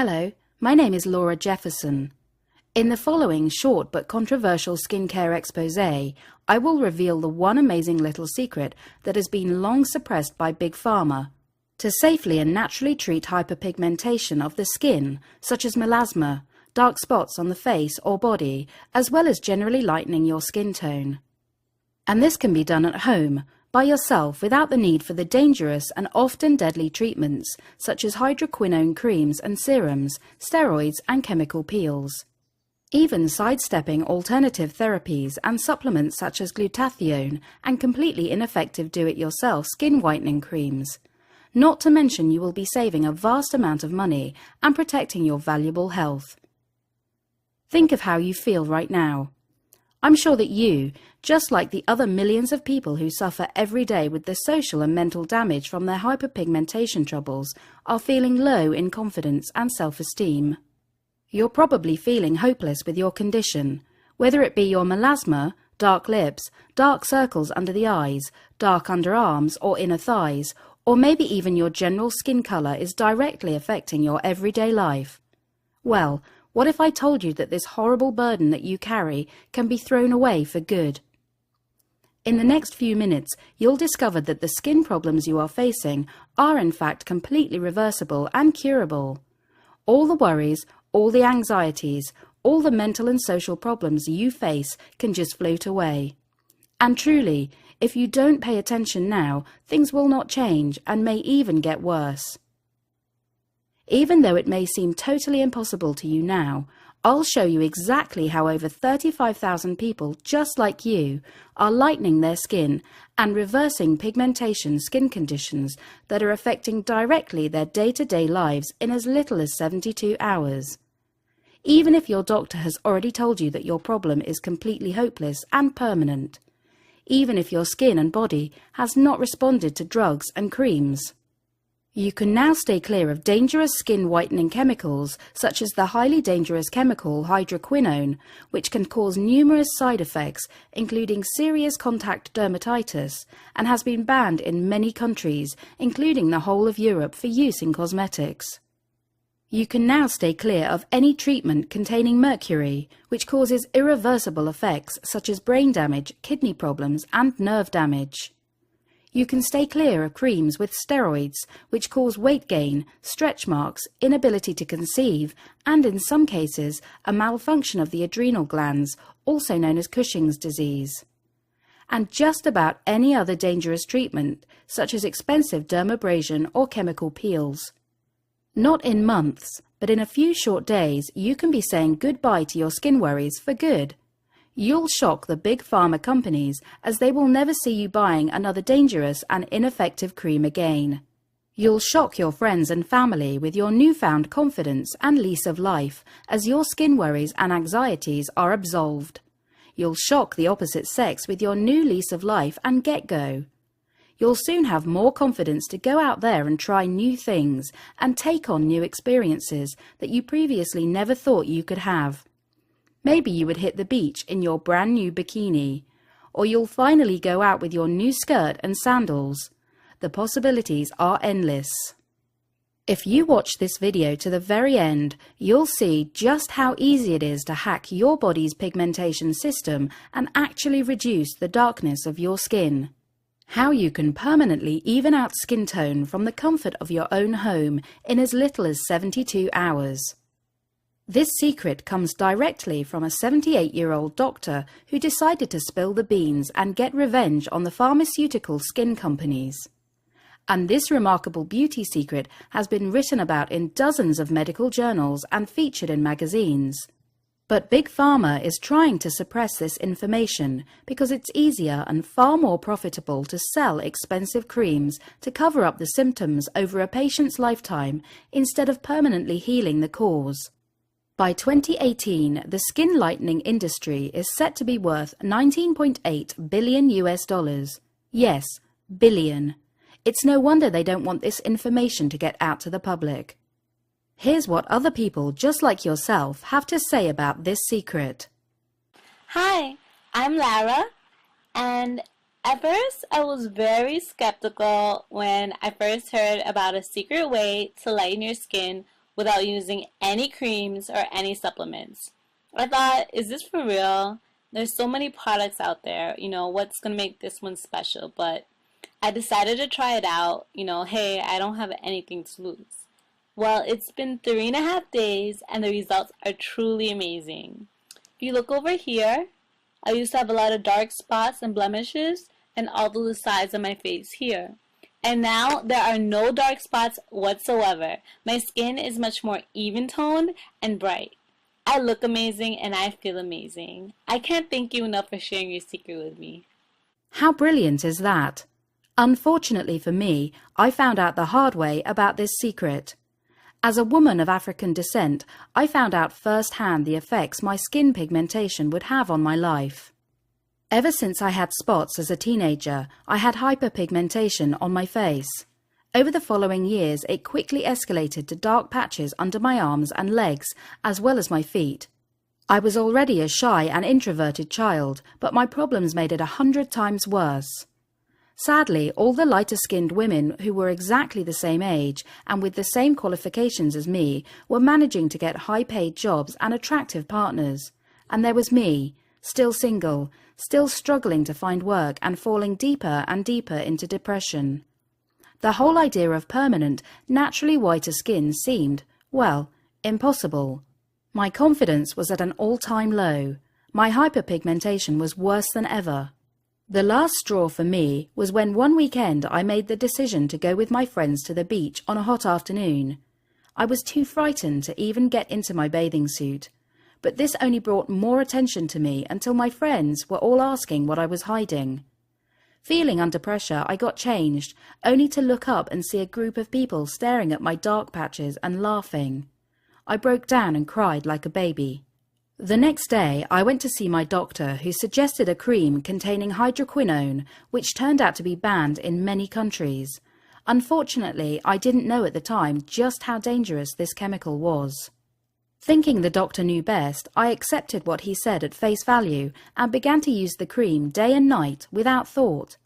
Hello, my name is Laura Jefferson. In the following short but controversial skincare exposé, I will reveal the one amazing little secret that has been long suppressed by Big Pharma to safely and naturally treat hyperpigmentation of the skin, such as melasma, dark spots on the face or body, as well as generally lightening your skin tone. And this can be done at home, by yourself, without the need for the dangerous and often deadly treatments such as hydroquinone creams and serums, steroids and chemical peels. Even sidestepping alternative therapies and supplements such as glutathione and completely ineffective do-it-yourself skin whitening creams. Not to mention you will be saving a vast amount of money and protecting your valuable health. Think of how you feel right now. I'm sure that you, just like the other millions of people who suffer every day with the social and mental damage from their hyperpigmentation troubles, are feeling low in confidence and self-esteem. You're probably feeling hopeless with your condition, whether it be your melasma, dark lips, dark circles under the eyes, dark underarms or inner thighs, or maybe even your general skin color is directly affecting your everyday life. Well, what if I told you that this horrible burden that you carry can be thrown away for good? In the next few minutes, you'll discover that the skin problems you are facing are in fact completely reversible and curable. All the worries, all the anxieties, all the mental and social problems you face can just float away. And truly, if you don't pay attention now, things will not change and may even get worse. Even though it may seem totally impossible to you now, I'll show you exactly how over 35,000 people just like you are lightening their skin and reversing pigmentation skin conditions that are affecting directly their day-to-day lives in as little as 72 hours. Even if your doctor has already told you that your problem is completely hopeless and permanent. Even if your skin and body has not responded to drugs and creams. You can now stay clear of dangerous skin whitening chemicals such as the highly dangerous chemical hydroquinone, which can cause numerous side effects including serious contact dermatitis and has been banned in many countries, including the whole of Europe, for use in cosmetics. You can now stay clear of any treatment containing mercury, which causes irreversible effects such as brain damage, kidney problems and nerve damage. You can stay clear of creams with steroids, which cause weight gain, stretch marks, inability to conceive, and in some cases, a malfunction of the adrenal glands, also known as Cushing's disease. And just about any other dangerous treatment, such as expensive dermabrasion or chemical peels. Not in months, but in a few short days, you can be saying goodbye to your skin worries for good. You'll shock the big pharma companies as they will never see you buying another dangerous and ineffective cream again. You'll shock your friends and family with your newfound confidence and lease of life as your skin worries and anxieties are absolved. You'll shock the opposite sex with your new lease of life and get-go. You'll soon have more confidence to go out there and try new things and take on new experiences that you previously never thought you could have. Maybe you would hit the beach in your brand new bikini, or you'll finally go out with your new skirt and sandals. The possibilities are endless. If you watch this video to the very end, you'll see just how easy it is to hack your body's pigmentation system and actually reduce the darkness of your skin. How you can permanently even out skin tone from the comfort of your own home in as little as 72 hours. This secret comes directly from a 78-year-old doctor who decided to spill the beans and get revenge on the pharmaceutical skin companies. And this remarkable beauty secret has been written about in dozens of medical journals and featured in magazines. But Big Pharma is trying to suppress this information because it's easier and far more profitable to sell expensive creams to cover up the symptoms over a patient's lifetime instead of permanently healing the cause. By 2018, the skin lightening industry is set to be worth $19.8 billion US. Yes, billion. It's no wonder they don't want this information to get out to the public. Here's what other people just like yourself have to say about this secret. Hi, I'm Lara, and at first I was very skeptical when I first heard about a secret way to lighten your skin without using any creams or any supplements. I thought, is this for real? There's so many products out there, what's going to make this one special? But I decided to try it out, hey, I don't have anything to lose. Well, it's been 3.5 days and the results are truly amazing. If you look over here, I used to have a lot of dark spots and blemishes and all the sides of my face here. And now there are no dark spots whatsoever. My skin is much more even-toned and bright. I look amazing and I feel amazing. I can't thank you enough for sharing your secret with me. How brilliant is that? Unfortunately for me, I found out the hard way about this secret. As a woman of African descent, I found out firsthand the effects my skin pigmentation would have on my life. Ever since I had spots as a teenager, I had hyperpigmentation on my face. Over the following years, it quickly escalated to dark patches under my arms and legs, as well as my feet. I was already a shy and introverted child, but my problems made it 100 times worse. Sadly, all the lighter-skinned women who were exactly the same age and with the same qualifications as me were managing to get high-paid jobs and attractive partners. And there was me, still single, still struggling to find work and falling deeper and deeper into depression. The whole idea of permanent, naturally whiter skin seemed, well, impossible. My confidence was at an all-time low. My hyperpigmentation was worse than ever. The last straw for me was when one weekend I made the decision to go with my friends to the beach on a hot afternoon. I was too frightened to even get into my bathing suit. But this only brought more attention to me until my friends were all asking what I was hiding. Feeling under pressure, I got changed, only to look up and see a group of people staring at my dark patches and laughing. I broke down and cried like a baby. The next day, I went to see my doctor, who suggested a cream containing hydroquinone, which turned out to be banned in many countries. Unfortunately, I didn't know at the time just how dangerous this chemical was. Thinking the doctor knew best, I accepted what he said at face value and began to use the cream day and night without thought.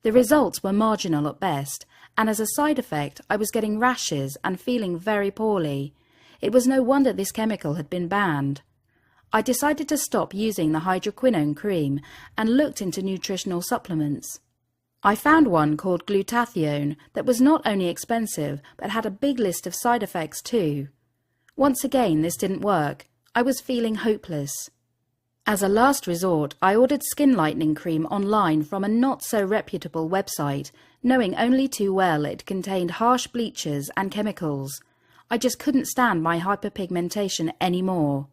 The results were marginal at best, and as a side effect, I was getting rashes and feeling very poorly. It was no wonder this chemical had been banned. I decided to stop using the hydroquinone cream and looked into nutritional supplements. I found one called glutathione that was not only expensive but had a big list of side effects too. Once again, this didn't work. I was feeling hopeless. As a last resort, I ordered Skinwhitening cream online from a not-so-reputable website, knowing only too well it contained harsh bleaches and chemicals. I just couldn't stand my hyperpigmentation anymore.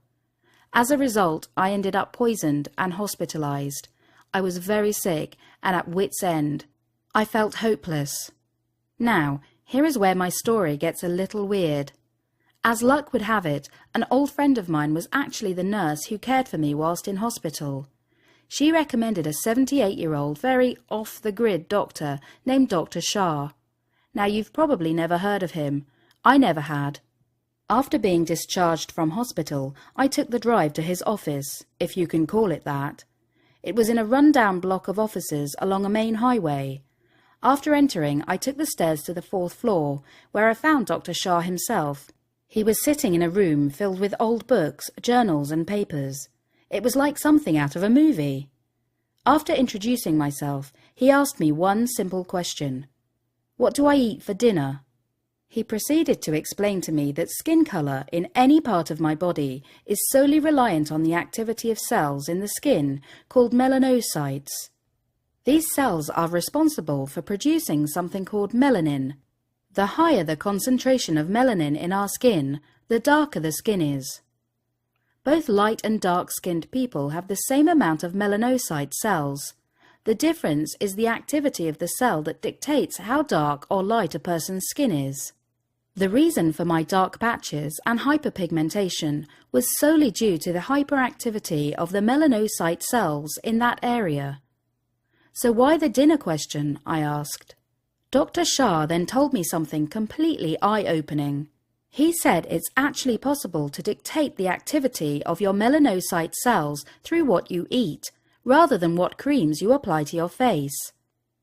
As a result, I ended up poisoned and hospitalized. I was very sick and at wit's end. I felt hopeless. Now, here is where my story gets a little weird. As luck would have it, an old friend of mine was actually the nurse who cared for me whilst in hospital. She recommended a 78-year-old, very off-the-grid doctor named Dr. Shah. Now, you've probably never heard of him. I never had. After being discharged from hospital, I took the drive to his office, if you can call it that. It was in a run-down block of offices along a main highway. After entering, I took the stairs to the 4th floor, where I found Dr. Shah himself. He was sitting in a room filled with old books, journals and papers. It was like something out of a movie. After introducing myself, he asked me one simple question. What do I eat for dinner? He proceeded to explain to me that skin colour in any part of my body is solely reliant on the activity of cells in the skin called melanocytes. These cells are responsible for producing something called melanin. The higher the concentration of melanin in our skin, the darker the skin is. Both light and dark-skinned people have the same amount of melanocyte cells. The difference is the activity of the cell that dictates how dark or light a person's skin is. The reason for my dark patches and hyperpigmentation was solely due to the hyperactivity of the melanocyte cells in that area. So why the dinner question? I asked. Dr. Shah then told me something completely eye-opening. He said it's actually possible to dictate the activity of your melanocyte cells through what you eat, rather than what creams you apply to your face.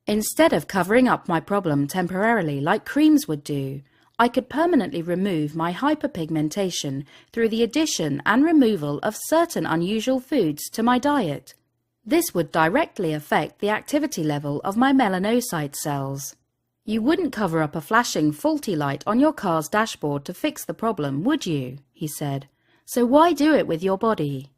Instead of covering up my problem temporarily like creams would do, I could permanently remove my hyperpigmentation through the addition and removal of certain unusual foods to my diet. This would directly affect the activity level of my melanocyte cells. You wouldn't cover up a flashing faulty light on your car's dashboard to fix the problem, would you? He said. So why do it with your body?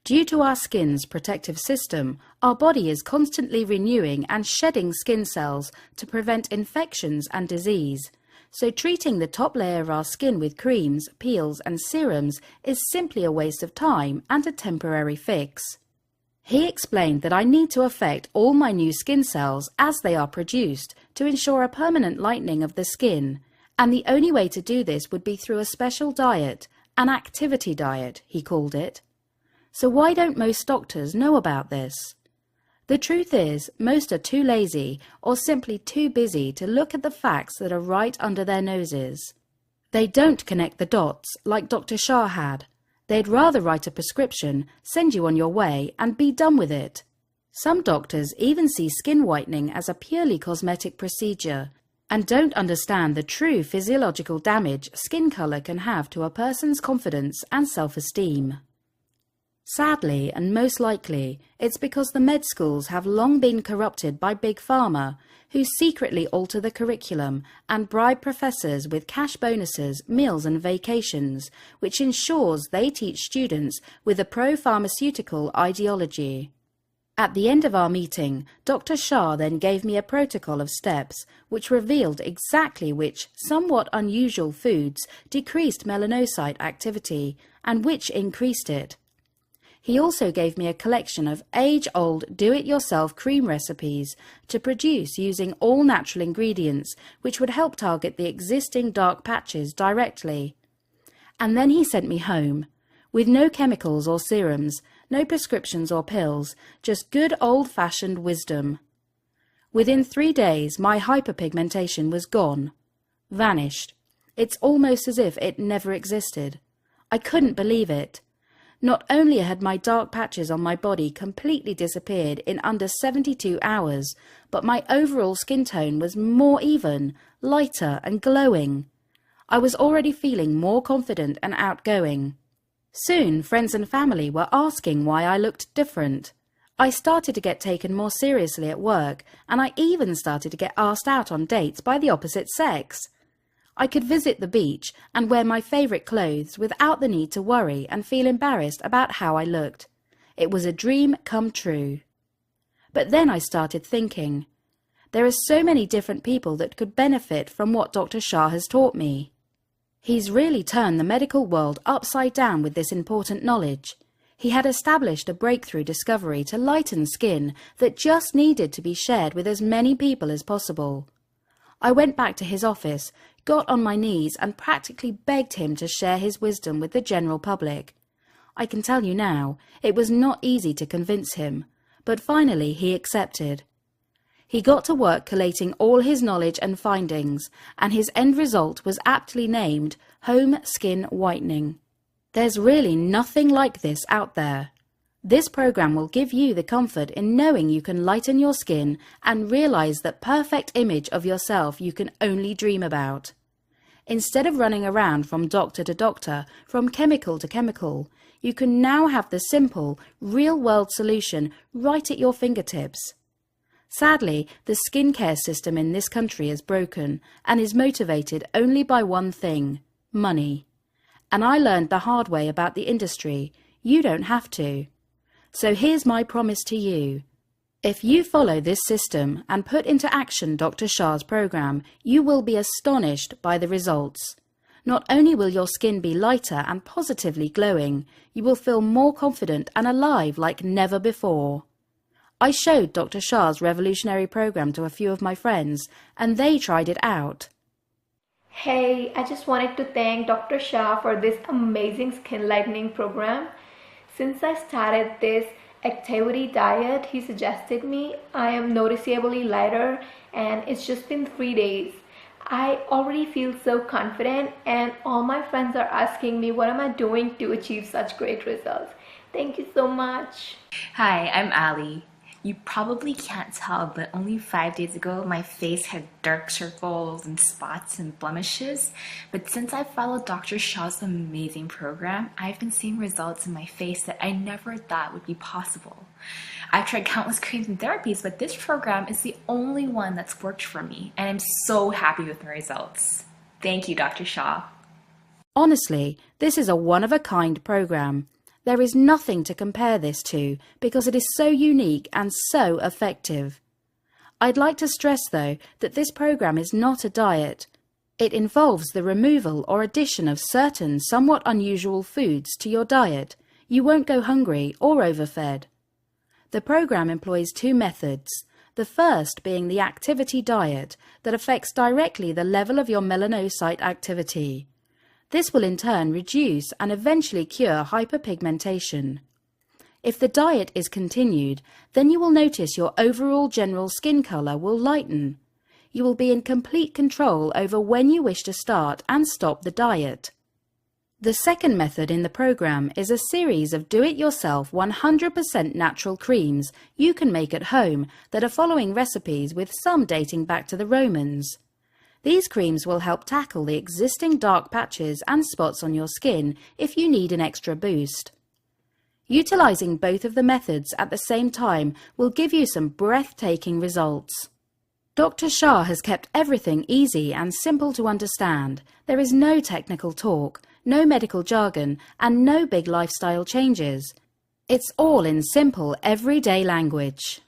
Due to our skin's protective system, our body is constantly renewing and shedding skin cells to prevent infections and disease. So treating the top layer of our skin with creams, peels and serums is simply a waste of time and a temporary fix. He explained that I need to affect all my new skin cells as they are produced to ensure a permanent lightening of the skin, and the only way to do this would be through a special diet, an activity diet, he called it. So why don't most doctors know about this? The truth is, most are too lazy or simply too busy to look at the facts that are right under their noses. They don't connect the dots like Dr. Shah had. They'd rather write a prescription, send you on your way, and be done with it. Some doctors even see skin whitening as a purely cosmetic procedure and don't understand the true physiological damage skin color can have to a person's confidence and self-esteem. Sadly, and most likely, it's because the med schools have long been corrupted by Big Pharma, who secretly alter the curriculum and bribe professors with cash bonuses, meals and vacations, which ensures they teach students with a pro-pharmaceutical ideology. At the end of our meeting, Dr. Shah then gave me a protocol of steps, which revealed exactly which somewhat unusual foods decreased melanocyte activity and which increased it. He also gave me a collection of age-old do-it-yourself cream recipes to produce using all natural ingredients, which would help target the existing dark patches directly. And then he sent me home, with no chemicals or serums, no prescriptions or pills, just good old-fashioned wisdom. Within 3 days, my hyperpigmentation was gone, vanished. It's almost as if it never existed. I couldn't believe it. Not only had my dark patches on my body completely disappeared in under 72 hours, but my overall skin tone was more even, lighter and glowing. I was already feeling more confident and outgoing. Soon, friends and family were asking why I looked different. I started to get taken more seriously at work, and I even started to get asked out on dates by the opposite sex. I could visit the beach and wear my favourite clothes without the need to worry and feel embarrassed about how I looked. It was a dream come true. But then I started thinking, there are so many different people that could benefit from what Dr. Shah has taught me. He's really turned the medical world upside down with this important knowledge. He had established a breakthrough discovery to lighten skin that just needed to be shared with as many people as possible. I went back to his office, got on my knees and practically begged him to share his wisdom with the general public. I can tell you now, it was not easy to convince him, but finally he accepted. He got to work collating all his knowledge and findings, and his end result was aptly named Home Skin Whitening. There's really nothing like this out there. This program will give you the comfort in knowing you can lighten your skin and realize that perfect image of yourself you can only dream about. Instead of running around from doctor to doctor, from chemical to chemical, you can now have the simple, real-world solution right at your fingertips. Sadly, the skincare system in this country is broken and is motivated only by one thing: money. And I learned the hard way about the industry. You don't have to. So here's my promise to you. If you follow this system and put into action Dr. Shah's program, you will be astonished by the results. Not only will your skin be lighter and positively glowing, you will feel more confident and alive like never before. I showed Dr. Shah's revolutionary program to a few of my friends, and they tried it out. Hey, I just wanted to thank Dr. Shah for this amazing skin lightening program. Since I started this activity diet he suggested me, I am noticeably lighter, and it's just been 3 days. I already feel so confident, and all my friends are asking me what am I doing to achieve such great results. Thank you so much. Hi, I'm Ali. You probably can't tell, but only 5 days ago, my face had dark circles and spots and blemishes. But since I followed Dr. Shaw's amazing program, I've been seeing results in my face that I never thought would be possible. I've tried countless creams and therapies, but this program is the only one that's worked for me, and I'm so happy with my results. Thank you, Dr. Shaw. Honestly, this is a one-of-a-kind program. There is nothing to compare this to because it is so unique and so effective. I'd like to stress, though, that this program is not a diet. It involves the removal or addition of certain somewhat unusual foods to your diet. You won't go hungry or overfed. The program employs two methods, the first being the activity diet that affects directly the level of your melanocyte activity. This will in turn reduce and eventually cure hyperpigmentation. If the diet is continued, then you will notice your overall general skin color will lighten. You will be in complete control over when you wish to start and stop the diet. The second method in the program is a series of do-it-yourself 100% natural creams you can make at home that are following recipes with some dating back to the Romans. These creams will help tackle the existing dark patches and spots on your skin if you need an extra boost. Utilizing both of the methods at the same time will give you some breathtaking results. Dr. Shah has kept everything easy and simple to understand. There is no technical talk, no medical jargon, and no big lifestyle changes. It's all in simple, everyday language.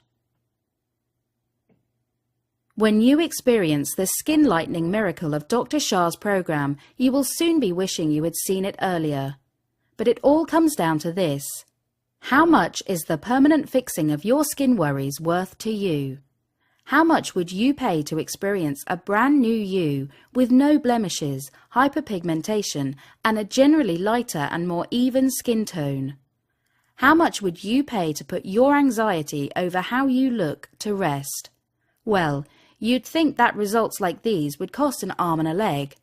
When you experience the skin lightening miracle of Dr. Shah's program, you will soon be wishing you had seen it earlier. But it all comes down to this. How much is the permanent fixing of your skin worries worth to you? How much would you pay to experience a brand new you with no blemishes, hyperpigmentation, and a generally lighter and more even skin tone? How much would you pay to put your anxiety over how you look to rest? Well, you'd think that results like these would cost an arm and a leg.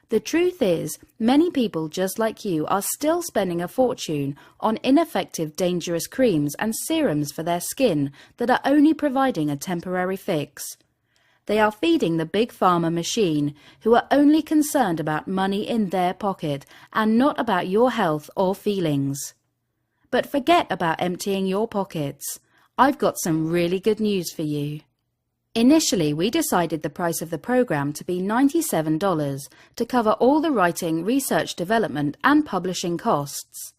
The truth is, many people just like you are still spending a fortune on ineffective, dangerous creams and serums for their skin that are only providing a temporary fix. They are feeding the big pharma machine, who are only concerned about money in their pocket and not about your health or feelings. But forget about emptying your pockets. I've got some really good news for you. Initially, we decided the price of the program to be $97 to cover all the writing, research development, and publishing costs.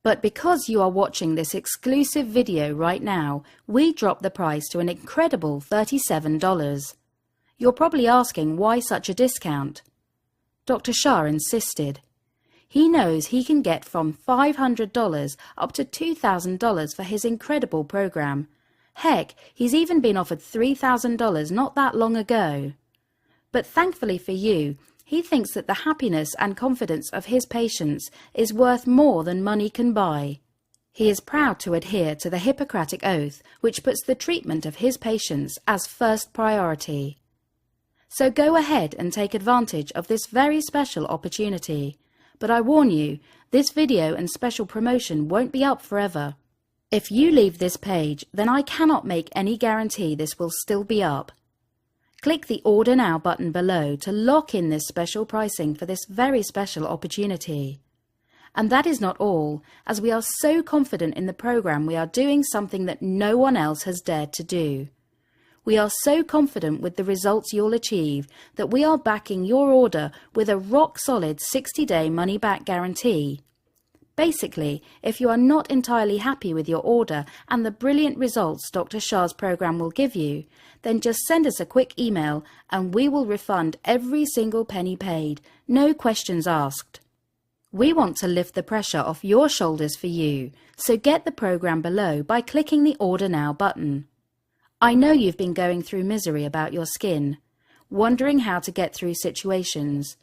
But because you are watching this exclusive video right now, we dropped the price to an incredible $37. You're probably asking why such a discount. Dr. Shah insisted. He knows he can get from $500 up to $2,000 for his incredible program. Heck, he's even been offered $3,000 not that long ago. But thankfully for you, he thinks that the happiness and confidence of his patients is worth more than money can buy. He is proud to adhere to the Hippocratic Oath, which puts the treatment of his patients as first priority. So go ahead and take advantage of this very special opportunity. But I warn you, this video and special promotion won't be up forever. If you leave this page, then I cannot make any guarantee this will still be up. Click the Order Now button below to lock in this special pricing for this very special opportunity. And that is not all, as we are so confident in the program we are doing something that no one else has dared to do. We are so confident with the results you'll achieve that we are backing your order with a rock-solid 60-day money-back guarantee. Basically, if you are not entirely happy with your order and the brilliant results Dr. Shah's program will give you, then just send us a quick email and we will refund every single penny paid, no questions asked. We want to lift the pressure off your shoulders for you, so get the program below by clicking the Order Now button. I know you've been going through misery about your skin, wondering how to get through situations,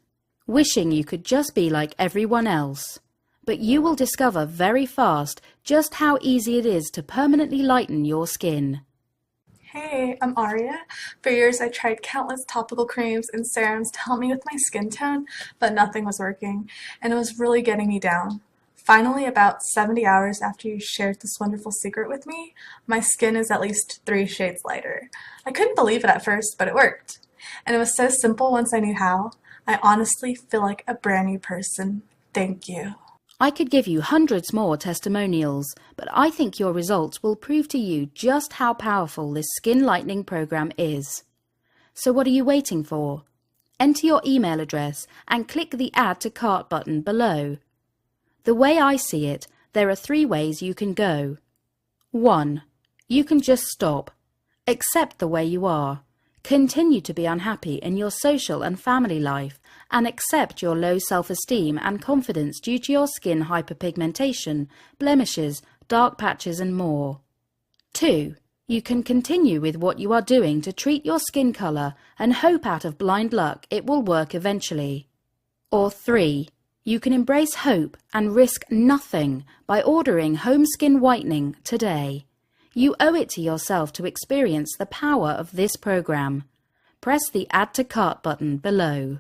wishing you could just be like everyone else. But you will discover very fast just how easy it is to permanently lighten your skin. Hey, I'm Aria. For years I tried countless topical creams and serums to help me with my skin tone, but nothing was working, and it was really getting me down. Finally, about 70 hours after you shared this wonderful secret with me, my skin is at least 3 shades lighter. I couldn't believe it at first, but it worked. And it was so simple once I knew how. I honestly feel like a brand new person. Thank you. I could give you hundreds more testimonials, but I think your results will prove to you just how powerful this skin lightening program is. So what are you waiting for? Enter your email address and click the Add to Cart button below. The way I see it, there are 3 ways you can go. 1. You can just stop. Accept the way you are. Continue to be unhappy in your social and family life and accept your low self-esteem and confidence due to your skin hyperpigmentation, blemishes, dark patches and more. 2. You can continue with what you are doing to treat your skin colour and hope out of blind luck it will work eventually. Or 3. You can embrace hope and risk nothing by ordering home skin whitening today. You owe it to yourself to experience the power of this program. Press the Add to Cart button below.